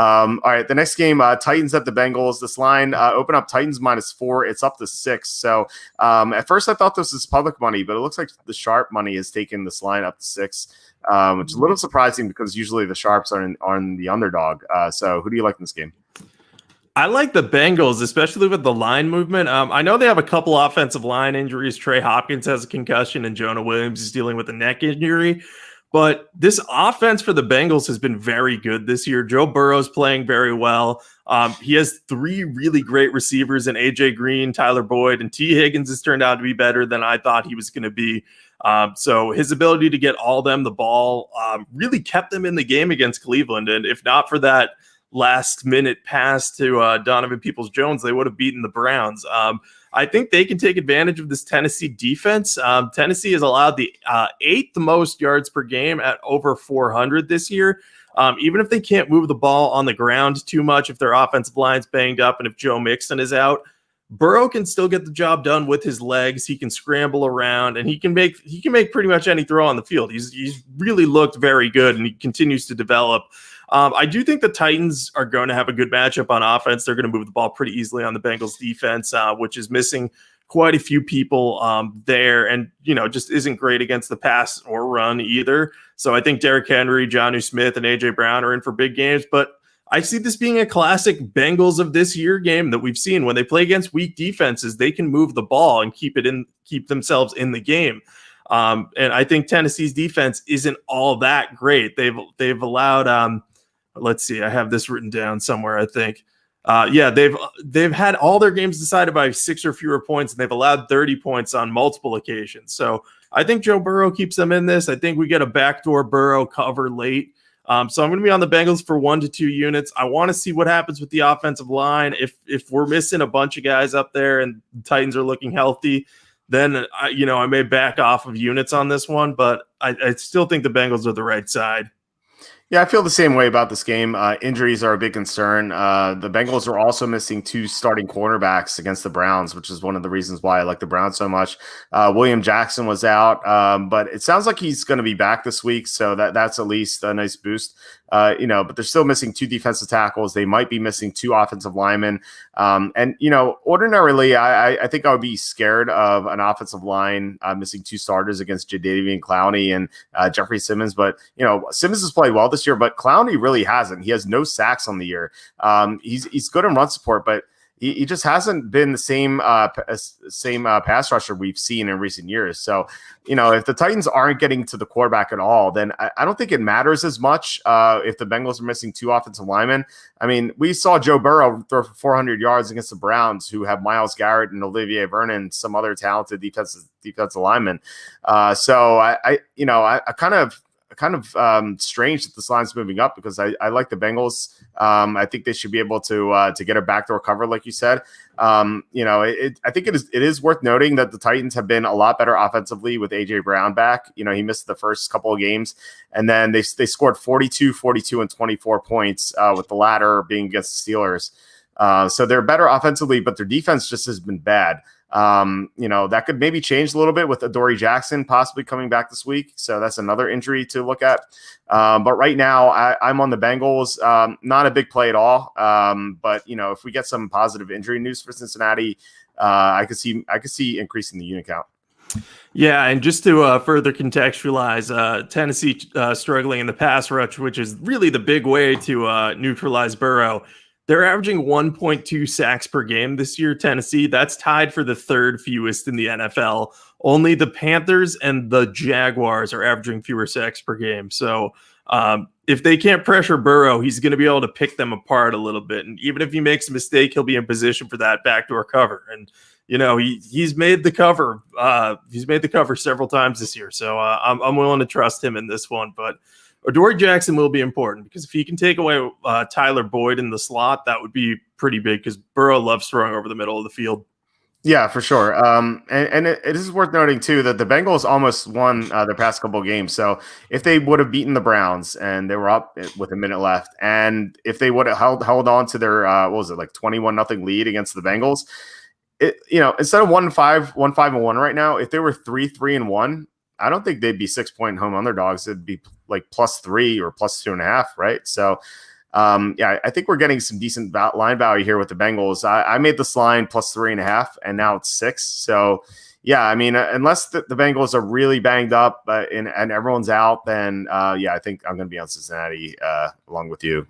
All right, the next game, Titans at the Bengals. This line open up Titans -4. It's up to 6. So at first I thought this was public money, but it looks like the sharp money has taken this line up to 6, which is a little surprising because usually the sharps are on the underdog. So who do you like in this game? I like the Bengals, especially with the line movement. I know they have a couple offensive line injuries. Trey Hopkins has a concussion and Jonah Williams is dealing with a neck injury. But this offense for the Bengals has been very good this year. Joe Burrow's playing very well. He has 3 really great receivers in A.J. Green, Tyler Boyd, and T. Higgins has turned out to be better than I thought he was going to be. So his ability to get all them the ball really kept them in the game against Cleveland. And if not for that last-minute pass to Donovan Peoples-Jones, they would have beaten the Browns. I think they can take advantage of this Tennessee defense. Tennessee has allowed the 8th most yards per game at over 400 this year. Even if they can't move the ball on the ground too much, if their offensive line's banged up and if Joe Mixon is out, Burrow can still get the job done with his legs. He can scramble around and he can make pretty much any throw on the field. He's really looked very good and he continues to develop. I do think the Titans are going to have a good matchup on offense. They're going to move the ball pretty easily on the Bengals defense, which is missing quite a few people there and, just isn't great against the pass or run either. So I think Derrick Henry, Jonnu Smith, and A.J. Brown are in for big games. But I see this being a classic Bengals of this year game that we've seen. When they play against weak defenses, they can move the ball and keep themselves in the game. And I think Tennessee's defense isn't all that great. They've allowed let's see, I have this written down somewhere, I think. They've had all their games decided by 6 or fewer points, and they've allowed 30 points on multiple occasions. So I think Joe Burrow keeps them in this. I think we get a backdoor Burrow cover late. So I'm going to be on the Bengals for 1 to 2 units. I want to see what happens with the offensive line. If we're missing a bunch of guys up there and the Titans are looking healthy, then I may back off of units on this one, but I still think the Bengals are the right side. Yeah, I feel the same way about this game. Injuries are a big concern. The Bengals are also missing 2 starting cornerbacks against the Browns, which is one of the reasons why I like the Browns so much. William Jackson was out, but it sounds like he's going to be back this week, so that's at least a nice boost. But they're still missing 2 defensive tackles. They might be missing 2 offensive linemen. Ordinarily, I think I would be scared of an offensive line missing 2 starters against Jadeveon Clowney and Jeffrey Simmons. But, Simmons has played well this year, but Clowney really hasn't. He has no sacks on the year. He's good in run support, but he just hasn't been the same pass rusher we've seen in recent years. So, if the Titans aren't getting to the quarterback at all, then I don't think it matters as much if the Bengals are missing 2 offensive linemen. I mean, we saw Joe Burrow throw for 400 yards against the Browns, who have Myles Garrett and Olivier Vernon, some other talented defensive linemen. So I kind of strange that this line's moving up because I like the Bengals. I think they should be able to get a backdoor cover, like you said. I think it is worth noting that the Titans have been a lot better offensively with A.J. Brown back. He missed the first couple of games, and then they scored 42, and 24 points with the latter being against the Steelers. So they're better offensively, but their defense just has been bad. That could maybe change a little bit with Adoree Jackson possibly coming back this week. So that's another injury to look at. But right now I'm on the Bengals. Not a big play at all. But if we get some positive injury news for Cincinnati, I could see increasing the unit count. Yeah, and just to further contextualize, Tennessee struggling in the pass rush, which is really the big way to neutralize Burrow. They're averaging 1.2 sacks per game this year, Tennessee. That's tied for the 3rd fewest in the NFL. Only the Panthers and the Jaguars are averaging fewer sacks per game. So if they can't pressure Burrow, he's going to be able to pick them apart a little bit. And even if he makes a mistake, he'll be in position for that backdoor cover. And he's made the cover. He's made the cover several times this year. So I'm willing to trust him in this one. But Adoree Jackson will be important because if he can take away Tyler Boyd in the slot, that would be pretty big because Burrow loves throwing over the middle of the field. Yeah, for sure. And it is worth noting, too, that the Bengals almost won their past couple of games. So if they would have beaten the Browns and they were up with a minute left, and if they would have held on to their, 21-0 lead against the Bengals, instead of 1-5, 1-5-1 right now, if they were 3-3-1, I don't think they'd be 6-point home underdogs. It'd be like +3 or +2.5, right? So Yeah, I think we're getting some decent line value here with the Bengals. I made this line plus 3.5, and now it's 6. So yeah, I mean, unless the Bengals are really banged up and everyone's out, then yeah, I think I'm going to be on Cincinnati along with you.